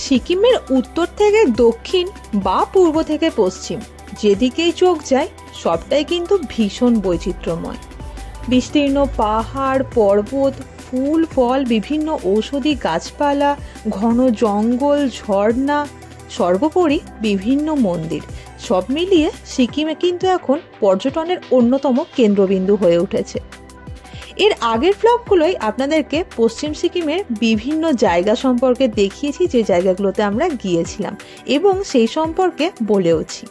সিকিমের উত্তর থেকে দক্ষিণ বা পূর্ব থেকে পশ্চিম যেদিকেই চোখ যায় সবটাই কিন্তু ভীষণ বৈচিত্র্যময়। বিস্তীর্ণ পাহাড়, পর্বত, ফুল ফল, বিভিন্ন ঔষধি গাছপালা, ঘন জঙ্গল, ঝর্ণা, সর্বোপরি বিভিন্ন মন্দির, সব মিলিয়ে সিকিমে কিন্তু এখন পর্যটনের অন্যতম কেন্দ্রবিন্দু হয়ে উঠেছে। এর আগের ব্লগগুলোই আপনাদেরকে পশ্চিম সিকিমের বিভিন্ন জায়গা সম্পর্কে দেখিয়েছি, যে জায়গাগুলোতে আমরা গিয়েছিলাম এবং সেই সম্পর্কে বলেওছি।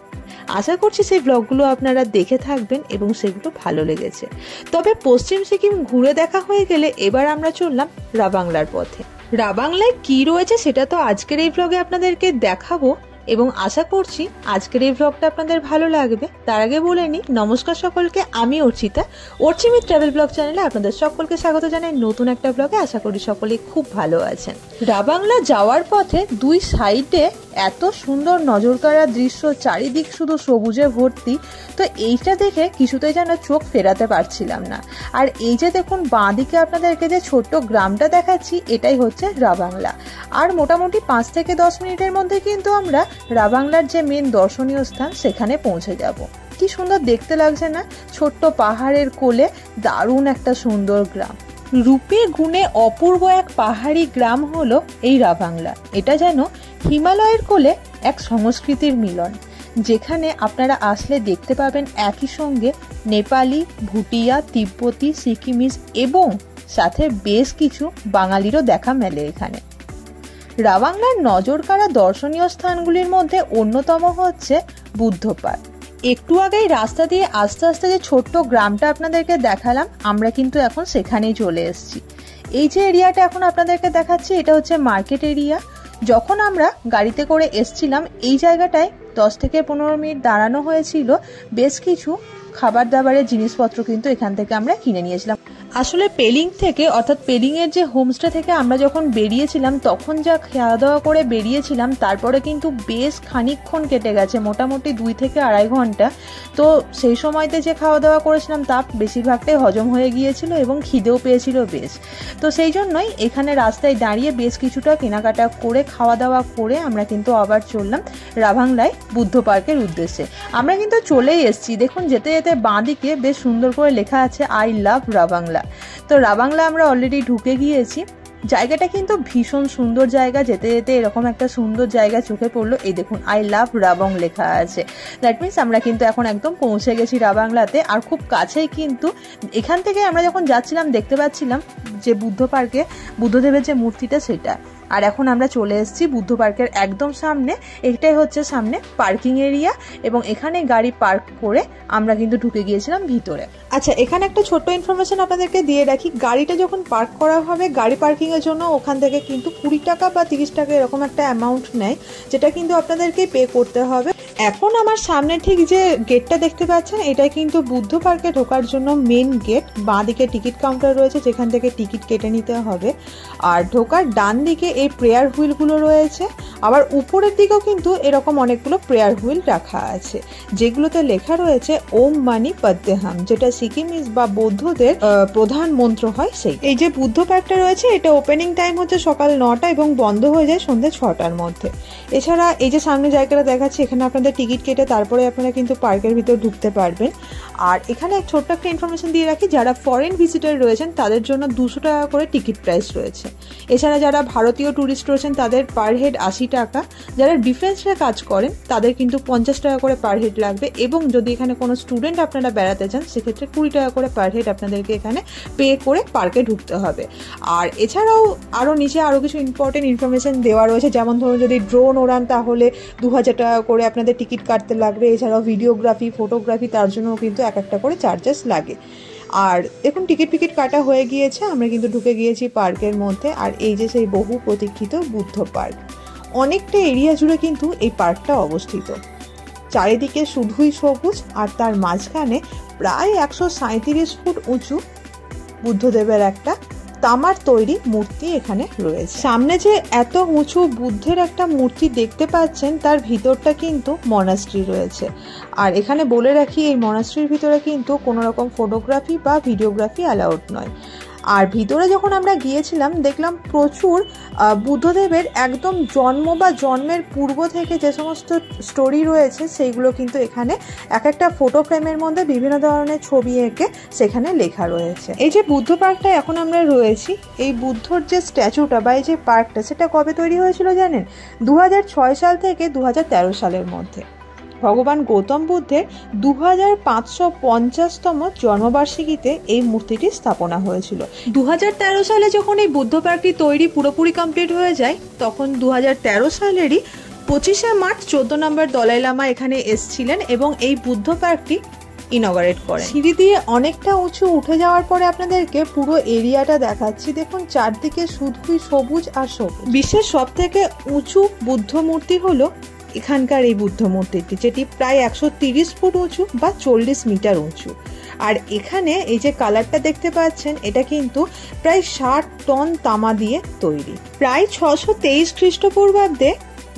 আশা করছি সেই ব্লগগুলো আপনারা দেখে থাকবেন এবং সেগুলো ভালো লেগেছে। তবে পশ্চিম সিকিম ঘুরে দেখা হয়ে গেলে এবার আমরা চললাম রাবাংলার পথে। রাবাংলায় কি রয়েছে সেটা তো আজকের এই ব্লগে আপনাদেরকে দেখাবো এবং আশা করছি আজকের এই ব্লগটা আপনাদের ভালো লাগবে। তার আগে বলে নিই, নমস্কার সকলকে, আমি অর্চিতা, অর্চিমিত ট্রাভেল ব্লগ চ্যানেলে আপনাদের সকলকে স্বাগত জানাই নতুন একটা ব্লগে। আশা করি সকলে খুব ভালো আছেন। রাবাংলা যাওয়ার পথে দুই সাইডে এত সুন্দর নজরকাড়া দৃশ্য, চারিদিক শুধু সবুজে ভর্তি, তো এইটা দেখে কিছুতেই যেন চোখ ফেরাতে পারছিলাম না। আর এই যে দেখুন বাঁ দিকে আপনাদেরকে যে ছোট্ট গ্রামটা দেখাচ্ছি, এটাই হচ্ছে রাবাংলা। আর মোটামুটি 5 থেকে 10 মিনিটের মধ্যে কিন্তু আমরা রাবাংলার যে মেন দর্শনীয় স্থান সেখানে পৌঁছে যাব। কি সুন্দর দেখতে লাগছে না, ছোট্ট পাহাড়ের কোলে দারুণ একটা সুন্দর গ্রাম। রূপে গুণে অপূর্ব এক পাহাড়ি গ্রাম হলো এই রাবাংলা। এটা যেন হিমালয়ের কোলে এক সংস্কৃতির মিলন, যেখানে আপনারা আসলে দেখতে পাবেন একই সঙ্গে নেপালি, ভুটিয়া, তিব্বতী, সিকিমিজ এবং সাথে বেশ কিছু বাঙালিরও দেখা মেলে এখানে। রাবাংলার নজরকাড়া দর্শনীয় স্থানগুলির মধ্যে অন্যতম হচ্ছে বুদ্ধ পার্ক। একটু আগেই রাস্তা দিয়ে আস্তে আস্তে যে ছোট্ট গ্রামটা আপনাদেরকে দেখালাম, আমরা কিন্তু এখন সেখানেই চলে এসেছি। এই যে এরিয়াটা এখন আপনাদেরকে দেখাচ্ছি, এটা হচ্ছে মার্কেট এরিয়া। যখন আমরা গাড়িতে করে এসছিলাম এই জায়গাটায় 10 থেকে 15 মিনিট দাঁড়ানো হয়েছিল। বেশ কিছু খাবার দাবারের জিনিসপত্র কিন্তু এখান থেকে আমরা কিনে নিয়েছিলাম। আসলে পেলিং থেকে, অর্থাৎ পেলিং এর যে হোমস্টে থেকে আমরা যখন বেরিয়েছিলাম তখন যা খাওয়া দাওয়া করে বেরিয়েছিলাম, তারপরে কিন্তু বেশ খানিকক্ষণ কেটে গেছে, মোটামুটি 2 থেকে 2.5 ঘন্টা। তো সেই সময়তে যে খাওয়া দাওয়া করেছিলাম তা বেশিরভাগটাই হজম হয়ে গিয়েছিল এবং খিদেও পেয়েছিল বেশ। তো সেই জন্যই এখানে রাস্তায় দাঁড়িয়ে বেশ কিছুটা কেনাকাটা করে খাওয়া দাওয়া করে আমরা কিন্তু আবার চললাম রাবাংলায় বুদ্ধ পার্কের উদ্দেশ্যে। আমরা কিন্তু চলেই এসেছি। দেখুন যেতে যেতে বাঁ দিকে বেশ সুন্দর করে লেখা আছে আই লাভ রাবাংলা। তো রাবাংলা আমরা অলরেডি ঢুকে গিয়েছি। জায়গাটা কিন্তু ভীষণ সুন্দর জায়গা। যেতে যেতে এরকম একটা সুন্দর জায়গা চোখে পড়লো, এই দেখুন আই লাভ রাবং লেখা আছে। দ্যাট মিনস আমরা কিন্তু এখন একদম পৌঁছে গেছি রাবাংলাতে। আর খুব কাছেই কিন্তু এখান থেকে আমরা যখন যাচ্ছিলাম দেখতে পাচ্ছিলাম যে বুদ্ধ পার্কে বুদ্ধদেবের যে মূর্তিটা সেটা। আর এখন আমরা চলে এসেছি বুদ্ধ পার্কের একদম সামনে। এটাই হচ্ছে সামনে পার্কিং এরিয়া এবং এখানে গাড়ি পার্ক করে আমরা কিন্তু ঢুকে গিয়েছিলাম ভিতরে। আচ্ছা, এখানে একটা ছোট্ট ইনফরমেশন আপনাদেরকে দিয়ে রাখি। গাড়িটা যখন পার্ক করা হবে, গাড়ি পার্কিং এর জন্য ওখান থেকে কিন্তু 20 টাকা বা 30 টাকা এরকম একটা অ্যামাউন্ট নেয়, যেটা কিন্তু আপনাদেরকে পে করতে হবে। এখন আমার সামনে ঠিক যে গেটটা দেখতে পাচ্ছেন, এটা কিন্তু বুদ্ধ পার্কে ঢোকার জন্য মেন গেট। বাঁ দিকে টিকিট কাউন্টার রয়েছে, যেখান থেকে টিকিট কেটে নিতে হবে। আর ঢোকার ডান দিকে এই প্রেয়ার হুইলগুলো রয়েছে। আবার উপরের দিকেও কিন্তু এরকম অনেকগুলো প্রেয়ার হুইল রাখা আছে, যেগুলোতে লেখা রয়েছে ওম মানি পদ্মেহাম, যেটা সিকিমিজ বা বৌদ্ধদের প্রধান মন্ত্র হয় সেই। এই যে বুদ্ধ পার্কটা রয়েছে, এটা ওপেনিং টাইম হচ্ছে সকাল 9টা এবং বন্ধ হয়ে যায় সন্ধ্যে 6টার মধ্যে। এছাড়া এই যে সামনে জায়গাটা দেখাচ্ছি, এখানে আপনাদের টিকিট কেটে তারপরে আপনারা কিন্তু পার্কের ভিতর ঢুকতে পারবেন। আর এখানে এক ছোট্ট একটা ইনফরমেশন দিয়ে রাখি, যারা ফরেন ভিজিটর রয়েছেন তাদের জন্য 200 টাকা করে টিকিট প্রাইস রয়েছে। এছাড়া যারা ভারতীয় ট্যুরিস্ট রয়েছেন তাদের পার হেড 80 টাকা। যারা ডিফেন্সে কাজ করেন তাদের কিন্তু 50 টাকা করে পার হেড লাগবে। এবং যদি এখানে কোনো স্টুডেন্ট আপনারা বেড়াতে চান সেক্ষেত্রে 20 টাকা করে পার হেড আপনাদেরকে এখানে পে করে পার্কে ঢুকতে হবে। আর এছাড়াও আরও নিচে আরও কিছু ইম্পর্টেন্ট ইনফরমেশন দেওয়া রয়েছে, যেমন ধরুন যদি ড্রোন ওড়ান তাহলে 2000 টাকা করে আপনাদের টিকিট কাটতে লাগবে। এছাড়াও ভিডিওগ্রাফি, ফটোগ্রাফি, তার জন্য কিন্তু এক একটা করে চার্জেস লাগে। আর দেখুন টিকিট কাটা হয়ে গিয়েছে, আমরা কিন্তু ঢুকে গিয়েছি পার্কের মধ্যে। আর এই যে সেই বহু প্রতীক্ষিত বুদ্ধ পার্ক, অনেকটা এরিয়া জুড়ে কিন্তু এই পার্কটা অবস্থিত। চারিদিকে শুধুই সবুজ, আর তার মাঝখানে প্রায় 137 ফুট উঁচু বুদ্ধদেবের একটা তামার তৈরি মূর্তি এখানে রয়েছে। সামনে যে এত উঁচু বুদ্ধের একটা মূর্তি দেখতে পাচ্ছেন, তার ভিতরটা কিন্তু মনাস্ট্রি রয়েছে। আর এখানে বলে রাখি, এই মনাস্ট্রির ভিতরে কিন্তু কোনো রকম ফটোগ্রাফি বা ভিডিওগ্রাফি অ্যালাউড নয়। আর ভিতরে যখন আমরা গিয়েছিলাম দেখলাম প্রচুর বুদ্ধদেবের একদম জন্ম বা জন্মের পূর্ব থেকে যে সমস্ত স্টোরি রয়েছে সেইগুলো কিন্তু এখানে এক একটা ফটো ফ্রেমের মধ্যে বিভিন্ন ধরনের ছবি এঁকে সেখানে লেখা রয়েছে। এই যে বুদ্ধ পার্কটা এখন আমরা রয়েছি, এই বুদ্ধর যে স্ট্যাচুটা বা এই যে পার্কটা সেটা কবে তৈরি হয়েছিল জানেন? 2006 সাল থেকে 2013 সালের মধ্যে ভগবান গৌতম বুদ্ধের 2550তম জন্মবার্ষিকীতে এই মূর্তিটি স্থাপনা হয়েছিল। 2013 সালে যখন এই বুদ্ধ পার্কটি তৈরি পুরোপুরি কমপ্লিট হয়ে যায়, তখন 2013 সালেরই 25শে মার্চ 14 নম্বর দলাই লামা এখানে এসেছিলেন এবং এই বুদ্ধ পার্কটি ইনঅগারেট করেন। সিঁড়ি দিয়ে অনেকটা উঁচু উঠে যাওয়ার পরে আপনাদেরকে পুরো এরিয়াটা দেখাচ্ছি। দেখুন চারদিকে শুধুই সবুজ আর সবুজ। বিশ্বের সব থেকে উঁচু বুদ্ধ মূর্তি হলো এখানকার এই বুদ্ধ মূর্তিটি, যেটি প্রায় 130 ফুট উঁচু বা 40 মিটার উঁচু। আর এখানে এই যে কালারটা দেখতে পাচ্ছেন, এটা কিন্তু প্রায় 60 টন তামা দিয়ে তৈরি। প্রায় 623 খ্রিস্টপূর্বাব্দে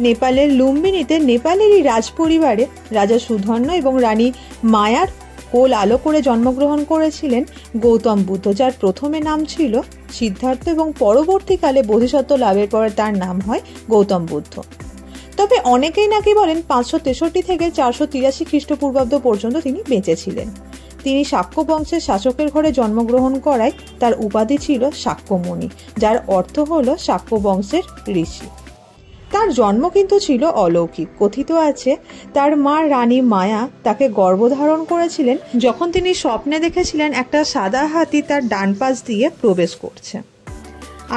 নেপালের লুম্বিনীতে নেপালেরই রাজ পরিবারে রাজা সুধর্ণ এবং রানী মায়ার কোল আলো করে জন্মগ্রহণ করেছিলেন গৌতম বুদ্ধ, যার প্রথমে নাম ছিল সিদ্ধার্থ এবং পরবর্তীকালে বোধিসত্ত্ব লাভের পরে তার নাম হয় গৌতম বুদ্ধ। তবে অনেকেই নাকি বলেন 563 থেকে 483 খ্রিস্টপূর্বাব্দ পর্যন্ত তিনি বেঁচে ছিলেন। তিনি শাক্য বংশের শাসকের ঘরে জন্মগ্রহণ করায় তার উপাধি ছিল শাক্যমুনি, যার অর্থ হলো শাক্য বংশের ঋষি। তার জন্ম কিন্তু ছিল অলৌকিক। কথিত আছে তার মা রানী মায়া তাকে গর্ভধারণ করেছিলেন যখন তিনি স্বপ্নে দেখেছিলেন একটা সাদা হাতি তার ডান পাশ দিয়ে প্রবেশ করছে।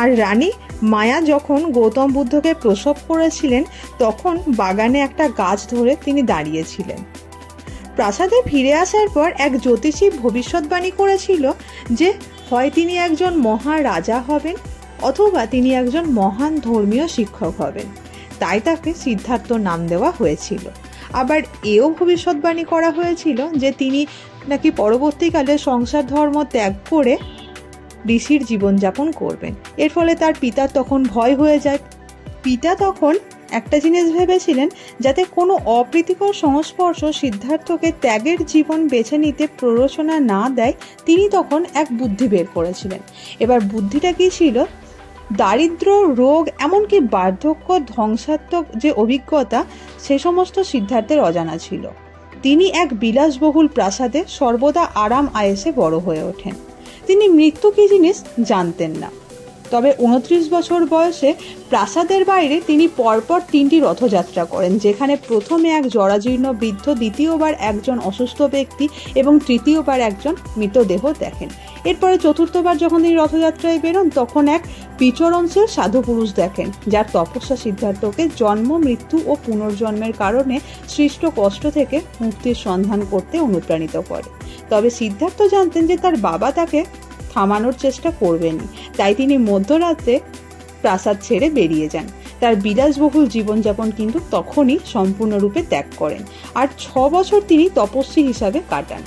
আর রানী মায়া যখন গৌতম বুদ্ধকে প্রসব করেছিলেন তখন বাগানে একটা গাছ ধরে তিনি দাঁড়িয়েছিলেন। প্রাসাদে ফিরে আসার পর এক জ্যোতিষী ভবিষ্যৎবাণী করেছিল যে হয় তিনি একজন মহারাজা হবেন অথবা তিনি একজন মহান ধর্মীয় শিক্ষক হবেন, তাই তাকে সিদ্ধার্থ নাম দেওয়া হয়েছিল। আবার এও ভবিষ্যৎবাণী করা হয়েছিল যে তিনি নাকি পরবর্তীকালে সংসার ধর্ম ত্যাগ করে ঋষির জীবনযাপন করবেন। এর ফলে তার পিতার তখন ভয় হয়ে যায়। পিতা তখন একটা জিনিস ভেবেছিলেন, যাতে কোনো অপ্রীতিকর সংস্পর্শ সিদ্ধার্থকে ত্যাগের জীবন বেছে নিতে প্ররোচনা না দেয়, তিনি তখন এক বুদ্ধি বের করেছিলেন। এবার বুদ্ধিটা কি ছিল? দারিদ্র, রোগ, এমনকি বার্ধক্য, ধ্বংসাত্মক যে অভিজ্ঞতা সে সমস্ত সিদ্ধার্থের অজানা ছিল। তিনি এক বিলাসবহুল প্রাসাদে সর্বদা আরাম আয়েসে বড় হয়ে ওঠেন। তিনি মৃত্যু কি জিনিস জানতেন না। তবে 29 বছর বয়সে প্রাসাদের বাইরে তিনি পরপর 3টি রথযাত্রা করেন, যেখানে প্রথমে এক জরাজীর্ণ বৃদ্ধ, দ্বিতীয়বার একজন অসুস্থ ব্যক্তি এবং তৃতীয়বার একজন মৃতদেহ দেখেন। এরপরে চতুর্থবার যখন তিনি রথযাত্রায় বেরোন তখন এক বিচরণশীল সাধু পুরুষ দেখেন, যার তপস্যা সিদ্ধার্থকে জন্ম, মৃত্যু ও পুনর্জন্মের কারণে সৃষ্ট কষ্ট থেকে মুক্তির সন্ধান করতে অনুপ্রাণিত করে। তবে সিদ্ধার্থ জানতেন যে তার বাবা তাকে থামানোর চেষ্টা করবেনই, তাই তিনি মধ্যরাতে প্রাসাদ ছেড়ে বেরিয়ে যান। তার বিলাসবহুল জীবনযাপন কিন্তু তখনই সম্পূর্ণরূপে ত্যাগ করেন। আর 6 বছর তিনি তপস্বী হিসাবে কাটান।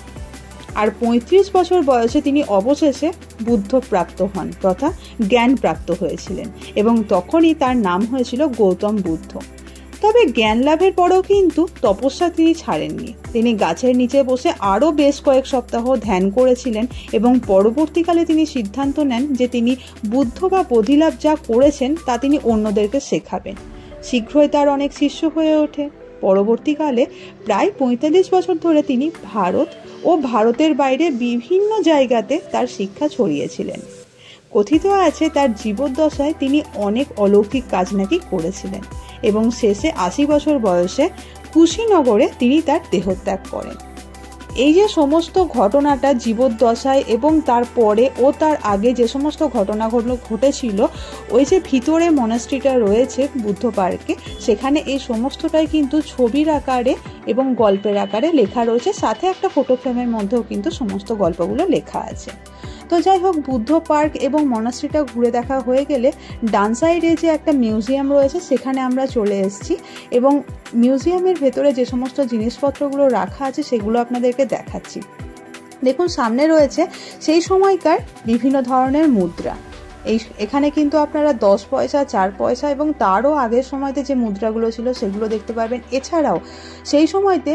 আর 35 বছর বয়সে তিনি অবশেষে বুদ্ধ প্রাপ্ত হন তথা জ্ঞান প্রাপ্ত হয়েছিলেন এবং তখনই তার নাম হয়েছিল গৌতম বুদ্ধ। তবে জ্ঞান লাভের পরেও কিন্তু তপস্যা তিনি ছাড়েননি। তিনি গাছের নিচে বসে আরও বেশ কয়েক সপ্তাহ ধ্যান করেছিলেন এবং পরবর্তীকালে তিনি সিদ্ধান্ত নেন যে তিনি বুদ্ধ বা বোধিলাভ যা করেছেন তা তিনি অন্যদেরকে শেখাবেন। শীঘ্রই তার অনেক শিষ্য হয়ে ওঠে। পরবর্তীকালে প্রায় 45 বছর ধরে তিনি ভারত ও ভারতের বাইরে বিভিন্ন জায়গাতে তার শিক্ষা ছড়িয়েছিলেন। কথিত আছে তার জীবদ্দশায় তিনি অনেক অলৌকিক কাজ নাকি করেছিলেন এবং শেষে 80 বছর বয়সে কুশীনগরে তিনি তার দেহত্যাগ করেন। এই যে সমস্ত ঘটনাটা জীবদ্দশায় এবং তারপরে ও তার আগে যে সমস্ত ঘটনাগুলো ঘটেছিল, ওই যে ভিতরে মনাস্ট্রিটা রয়েছে বুদ্ধ পার্কে, সেখানে এই সমস্তটাই কিন্তু ছবির আকারে এবং গল্পের আকারে লেখা রয়েছে, সাথে একটা ফটো ফ্রেমের মধ্যেও কিন্তু সমস্ত গল্পগুলো লেখা আছে। তো যাই হোক, বুদ্ধ পার্ক এবং মনাস্ট্রিটা ঘুরে দেখা হয়ে গেলে ডান সাইডে যে একটা মিউজিয়াম রয়েছে সেখানে আমরা চলে এসেছি এবং মিউজিয়ামের ভেতরে যে সমস্ত জিনিসপত্রগুলো রাখা আছে সেগুলো আপনাদেরকে দেখাচ্ছি। দেখুন, সামনে রয়েছে সেই সময়কার বিভিন্ন ধরনের মুদ্রা। এখানে কিন্তু আপনারা 10 পয়সা, 4 পয়সা এবং তারও আগের সময়তে যে মুদ্রাগুলো ছিল সেগুলো দেখতে পাবেন। এছাড়াও সেই সময়তে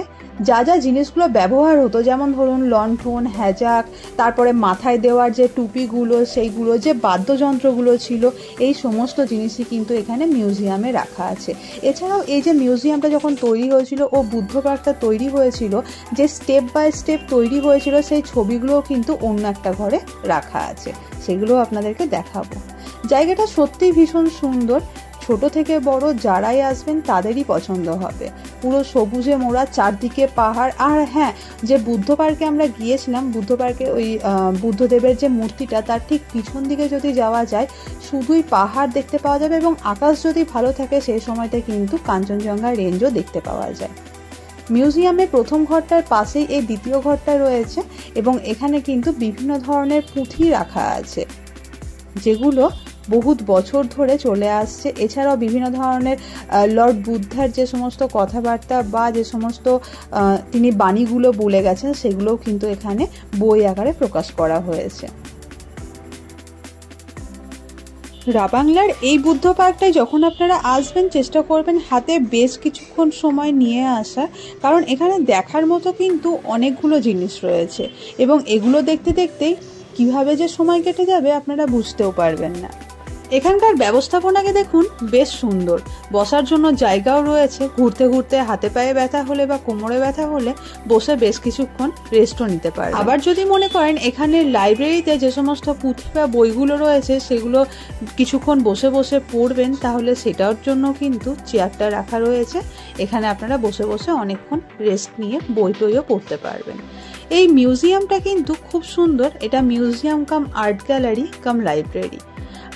যা যা জিনিসগুলো ব্যবহার হতো, যেমন ধরুন লণ্ঠন, হ্যাজাক, তারপরে মাথায় দেওয়ার যে টুপিগুলো, সেইগুলো, যে বাদ্যযন্ত্রগুলো ছিল, এই সমস্ত জিনিসই কিন্তু এখানে মিউজিয়ামে রাখা আছে। এছাড়াও এই যে মিউজিয়ামটা যখন তৈরি হয়েছিল ও বুদ্ধ পার্কটা তৈরি হয়েছিল, যে স্টেপ বাই স্টেপ তৈরি হয়েছিল, সেই ছবিগুলোও কিন্তু অন্য একটা ঘরে রাখা আছে, সেগুলো আপনাদেরকে দেখাবো। জায়গাটা সত্যিই ভীষণ সুন্দর, ছোট থেকে বড় যারাই আসবেন তাদেরই পছন্দ হবে। পুরো সবুজে মোড়া, চারদিকে পাহাড়। আর হ্যাঁ, যে বুদ্ধ পার্কে আমরা গিয়েছিলাম, বুদ্ধ পার্কে ওই বুদ্ধদেবের যে মূর্তিটা, তার ঠিক পিছন দিকে যদি যাওয়া যায়, শুধুই পাহাড় দেখতে পাওয়া যাবে, এবং আকাশ যদি ভালো থাকে সেই সময়তে কিন্তু কাঞ্চনজঙ্ঘা রেঞ্জও দেখতে পাওয়া যায়। মিউজিয়ামের প্রথম ঘরটার পাশেই এই দ্বিতীয় ঘরটা রয়েছে, এবং এখানে কিন্তু বিভিন্ন ধরনের পুঁথি রাখা আছে, যেগুলো বহুত বছর ধরে চলে আসছে। এছাড়াও বিভিন্ন ধরনের লর্ড বুদ্ধার যে সমস্ত কথাবার্তা বা যে সমস্ত তিনি বাণীগুলো বলে গেছেন, সেগুলোও কিন্তু এখানে বই আকারে প্রকাশ করা হয়েছে। রাবাংলার এই বুদ্ধ পার্কটায় যখন আপনারা আসবেন, চেষ্টা করবেন হাতে বেশ কিছুক্ষণ সময় নিয়ে আসার, কারণ এখানে দেখার মতো কিন্তু অনেকগুলো জিনিস রয়েছে, এবং এগুলো দেখতে দেখতেই কিভাবে যে সময় কেটে যাবে আপনারা বুঝতেও পারবেন না। এখানকার ব্যবস্থাপনাকে দেখুন, বেশ সুন্দর। বসার জন্য জায়গাও রয়েছে, ঘুরতে ঘুরতে হাতে পায়ে ব্যথা হলে বা কোমরে ব্যথা হলে বসে বেশ কিছুক্ষণ রেস্টও নিতে পারে। আবার যদি মনে করেন এখানে লাইব্রেরিতে যে সমস্ত পুঁথি বা বইগুলো রয়েছে সেগুলো কিছুক্ষণ বসে বসে পড়বেন, তাহলে সেটার জন্য কিন্তু চেয়ারটা রাখা রয়েছে। এখানে আপনারা বসে বসে অনেকক্ষণ রেস্ট নিয়ে বই টইও পড়তে পারবেন। এই মিউজিয়ামটা কিন্তু খুব সুন্দর। এটা মিউজিয়াম কাম আর্ট গ্যালারি কাম লাইব্রেরি।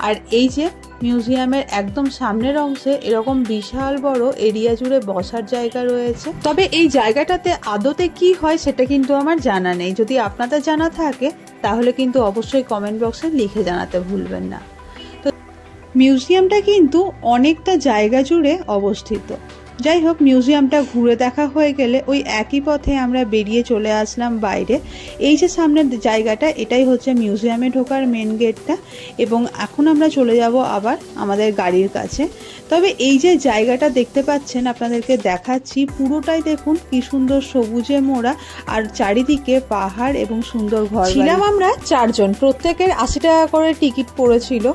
আর এই যে মিউজিয়ামের একদম সামনের অংশে এরকম বিশাল বড় এরিয়া জুড়ে বসার জায়গা রয়েছে। তবে এই জায়গাটাতে আদতে কি হয় সেটা কিন্তু আমার জানা নেই। যদি আপনাদের জানা থাকে তাহলে কিন্তু অবশ্যই কমেন্ট বক্সে লিখে জানাতে ভুলবেন না। তো মিউজিয়ামটা কিন্তু অনেকটা জায়গা জুড়ে অবস্থিত। যাই হোক, মিউজিয়ামটা ঘুরে দেখা হয়ে গেলে ওই একই পথে আমরা বেরিয়ে চলে আসলাম বাইরে। এই যে সামনের জায়গাটা, এটাই হচ্ছে মিউজিয়ামে ঢোকার মেন গেটটা, এবং এখন আমরা চলে যাব আবার আমাদের গাড়ির কাছে। তবে এই যে জায়গাটা দেখতে পাচ্ছেন, আপনাদেরকে দেখাচ্ছি, পুরোটাই দেখুন কি সুন্দর সবুজে মোড়া, আর চারিদিকে পাহাড় এবং সুন্দর ঘর। ছিলাম আমরা 4 জন, প্রত্যেকের 80 টাকা করে টিকিট পড়েছিল।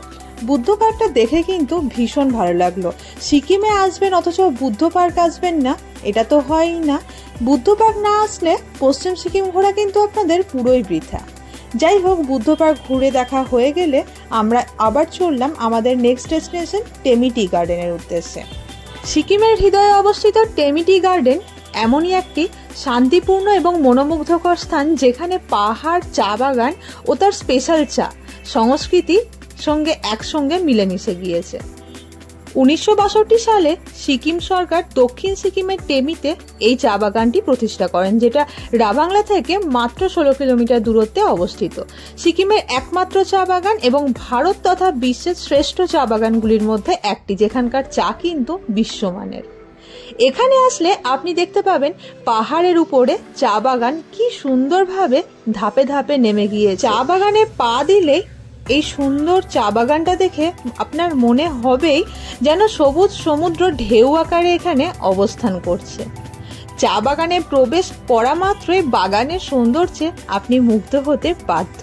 বুদ্ধ পার্কটা দেখে কিন্তু ভীষণ ভালো লাগলো। সিকিমে আসবেন অথচ বুদ্ধ পার্ক আসবেন না, এটা তো হয়ই না। বুদ্ধ পার্ক না আসলে পশ্চিম সিকিম ঘোরা কিন্তু আপনাদের পুরোই বৃথা। যাই হোক, বুদ্ধ পার্ক ঘুরে দেখা হয়ে গেলে আমরা আবার চললাম আমাদের নেক্সট ডেস্টিনেশন টেমি টি গার্ডেনের উদ্দেশ্যে। সিকিমের হৃদয়ে অবস্থিত টেমি টি গার্ডেন এমনই একটি শান্তিপূর্ণ এবং মনোমুগ্ধকর স্থান, যেখানে পাহাড়, চা বাগান ও তার স্পেশাল চা সংস্কৃতি সঙ্গে একসঙ্গে মিলেমিশে গিয়েছে। 1962 সালে সিকিম সরকার দক্ষিণ সিকিমের টেমিতে এই চা বাগানটি প্রতিষ্ঠা করেন, যেটা রাবাংলা থেকে মাত্র 16 কিলোমিটার দূরত্বে অবস্থিত। সিকিমের একমাত্র চা বাগান এবং ভারত তথা বিশ্বের শ্রেষ্ঠ চা বাগানগুলির মধ্যে একটি, যেখানকার চা কিন্তু বিশ্বমানের। এখানে আসলে আপনি দেখতে পাবেন পাহাড়ের উপরে চা বাগান কি সুন্দরভাবে ধাপে ধাপে নেমে গিয়ে, চা বাগানে পা দিলে এই সুন্দর চা বাগানটা দেখে আপনার মনে হবেই যেন সবুজ সমুদ্র ঢেউ আকারে এখানে অবস্থান করছে। চা বাগানে প্রবেশ করা মাত্রই বাগানের সৌন্দর্যে আপনি মুগ্ধ হতে বাধ্য।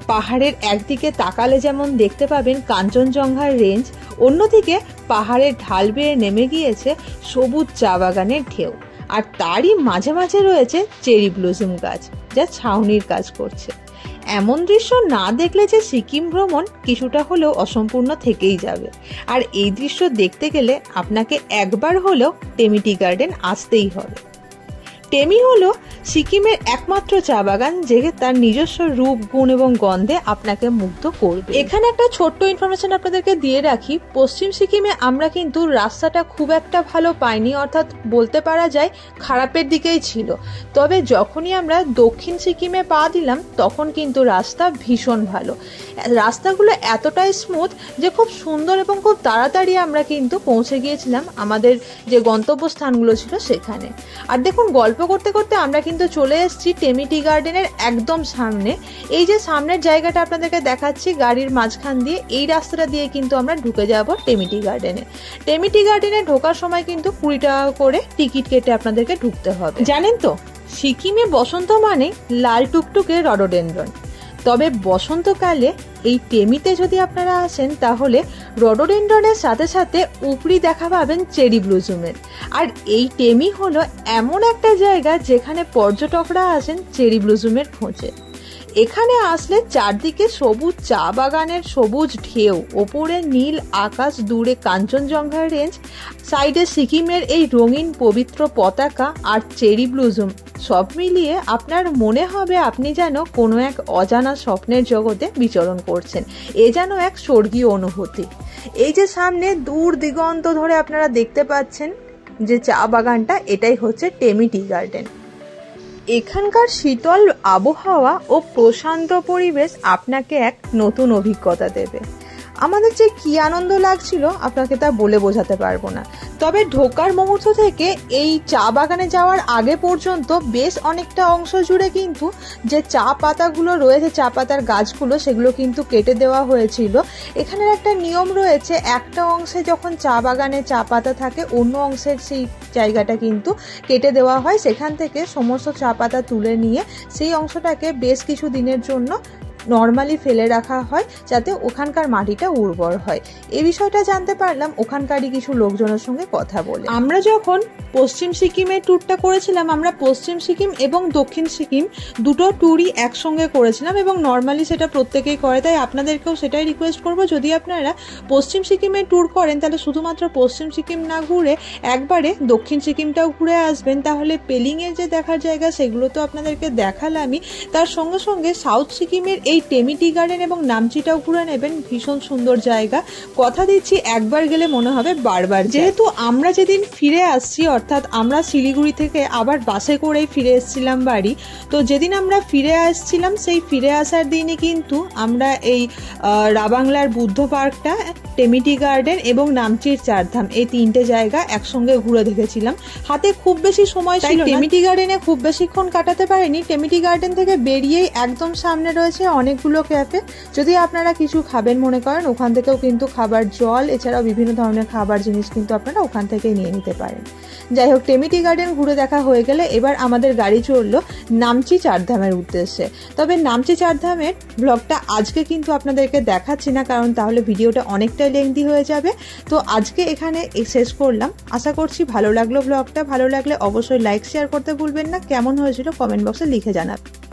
পাহাড়ের একদিকে তাকালে যেমন দেখতে পাবেন কাঞ্চনজঙ্ঘার রেঞ্জ, অন্যদিকে পাহাড়ের ঢাল বেয়ে নেমে গিয়েছে সবুজ চা বাগানের ঢেউ, আর তারই মাঝে মাঝে রয়েছে চেরি ব্লুজম গাছ, যা ছাউনির কাজ করছে। এমন দৃশ্য না দেখলে যে সিকিম ভ্রমণ কিছুটা হলেও অসম্পূর্ণ থেকেই যাবে। আর এই দৃশ্য দেখতে গেলে আপনাকে একবার হলেও টেমি টি গার্ডেন আসতেই হবে। টেমি হলো সিকিমের একমাত্র চা বাগান, যে তার নিজস্ব রূপ, গুণ এবং গন্ধে আপনাকে মুগ্ধ করবে। এখানে একটা ছোট্ট ইনফরমেশন আপনাদেরকে দিয়ে রাখি, পশ্চিম সিকিমে আমরা কিন্তু রাস্তাটা খুব একটা ভালো পাইনি, অর্থাৎ বলতে পারা যায় খারাপের দিকেই ছিল। তবে যখনই আমরা দক্ষিণ সিকিমে পা দিলাম তখন কিন্তু রাস্তা ভীষণ ভালো। রাস্তাগুলো এতটাই স্মুথ যে খুব সুন্দর এবং খুব তাড়াতাড়ি আমরা কিন্তু পৌঁছে গিয়েছিলাম আমাদের যে গন্তব্যস্থানগুলো ছিল সেখানে। আর দেখুন, গল্প গল্প করতে করতে আমরা কিন্তু চলে এসেছি টেমি টি গার্ডেনের একদম সামনে। এই যে সামনের জায়গাটা আপনাদেরকে দেখাচ্ছি গাড়ির মাঝখান দিয়ে, এই রাস্তাটা দিয়ে কিন্তু আমরা ঢুকে যাব টেমি টি গার্ডেনে। টেমি টি গার্ডেনে ঢোকার সময় কিন্তু 20 টাকা করে টিকিট কেটে আপনাদেরকে ঢুকতে হবে। জানেন তো, সিকিমে বসন্ত মানে লাল টুকটুকে রডোডেনড্রন, তবে বসন্তকালে এই টেমিতে যদি আপনারা আসেন তাহলে রডোডেনড্রনের সাথে সাথে উপরি দেখা পাবেন চেরি ব্লুজুমের। আর এই টেমি হলো এমন একটা জায়গা যেখানে পর্যটকরা আসেন চেরি ব্লুজুমের খোঁজে। এখানে আসলে চারদিকে সবুজ চা বাগানের সবুজ ঢেউ, ওপরে নীল আকাশ, দূরে কাঞ্চনজঙ্ঘা রেঞ্জ, সাইডে সিকিমের এই রঙিন পবিত্র পতাকা আর চেরি ব্লুজুম, সব মিলিয়ে আপনার মনে হবে আপনি যেন কোনো এক অজানা স্বপ্নের জগতে বিচরণ করছেন। এ যেন এক স্বর্গীয় অনুভূতি। এই যে সামনে দূর দিগন্ত ধরে আপনারা দেখতে পাচ্ছেন যে চা বাগানটা, এটাই হচ্ছে টেমি টি গার্ডেন। এখানকার শীতল আবহাওয়া ও প্রশান্ত পরিবেশ আপনাকে এক নতুন অভিজ্ঞতা দেবে। আমাদের যে কি আনন্দ লাগছিল আপনাকে তা বলে বোঝাতে পারবো না। তবে ঢোকার মুহূর্ত থেকে এই চা বাগানে যাওয়ার আগে পর্যন্ত বেশ অনেকটা অংশ জুড়ে কিন্তু যে চা পাতাগুলো রয়েছে, চা পাতার গাছগুলো, সেগুলো কিন্তু কেটে দেওয়া হয়েছিল। এখানের একটা নিয়ম রয়েছে, একটা অংশে যখন চা বাগানে চা পাতা থাকে অন্য অংশের সেই জায়গাটা কিন্তু কেটে দেওয়া হয়। সেখান থেকে সমস্ত চা পাতা তুলে নিয়ে সেই অংশটাকে বেশ কিছু দিনের জন্য নর্মালি ফেলে রাখা হয় যাতে ওখানকার মাটিটা উর্বর হয়। এই বিষয়টা জানতে পারলাম ওখানকারই কিছু লোকজনের সঙ্গে কথা বলে। আমরা যখন পশ্চিম সিকিমের ট্যুরটা করেছিলাম, আমরা পশ্চিম সিকিম এবং দক্ষিণ সিকিম দুটো ট্যুরই একসঙ্গে করেছিলাম এবং নর্মালি সেটা প্রত্যেকেই করে, তাই আপনাদেরকেও সেটাই রিকোয়েস্ট করবো, যদি আপনারা পশ্চিম সিকিমের ট্যুর করেন তাহলে শুধুমাত্র পশ্চিম সিকিম না ঘুরে একবারে দক্ষিণ সিকিমটাও ঘুরে আসবেন। তাহলে পেলিংয়ের যে দেখার জায়গা সেগুলো তো আপনাদেরকে দেখালামই, তার সঙ্গে সঙ্গে সাউথ সিকিমের এই টেমি টি গার্ডেন এবং নামচিটাও ঘুরে নেবেন। ভীষণ সুন্দর জায়গা, কথা দিচ্ছি একবার গেলে মনে হবে বারবার। যেহেতু আমরা যেদিন ফিরে আসছি, অর্থাৎ আমরা শিলিগুড়ি থেকে আবার বাসে করেই ফিরে এসেছিলাম বাড়ি, তো যেদিন আমরা ফিরে আসছিলাম সেই ফিরে আসার দিনই কিন্তু আমরা এই রাবাংলার বুদ্ধ পার্কটা, টেমি টি গার্ডেন এবং নামচির চারধাম, এই তিনটে জায়গা একসঙ্গে ঘুরে দেখেছিলাম। হাতে খুব বেশি সময় ছিল না, টেমি টি গার্ডেনে খুব বেশিক্ষণ কাটাতে পারিনি। টেমি টি গার্ডেন থেকে বেরিয়েই একদম সামনে রয়েছে অনেকগুলো ক্যাফে। যদি আপনারা কিছু খাবেন মনে করেন, ওখান থেকেও কিন্তু খাবার, জল এছাড়াও বিভিন্ন ধরনের খাবার জিনিস কিন্তু আপনারা ওখান থেকেই নিয়ে নিতে পারেন। যাই হোক, টেমি টি গার্ডেন ঘুরে দেখা হয়ে গেলে এবার আমাদের গাড়ি চললো নামচি চারধামের উদ্দেশ্যে। তবে নামচি চারধামের ব্লগটা আজকে কিন্তু আপনাদেরকে দেখাচ্ছি না, কারণ তাহলে ভিডিওটা অনেকটাই লেংদি হয়ে যাবে। তো আজকে এখানে শেষ করলাম। আশা করছি ভালো লাগলো ব্লগটা। ভালো লাগলে অবশ্যই লাইক শেয়ার করতে ভুলবেন না। কেমন হয়েছিল কমেন্ট বক্সে লিখে জানাবেন।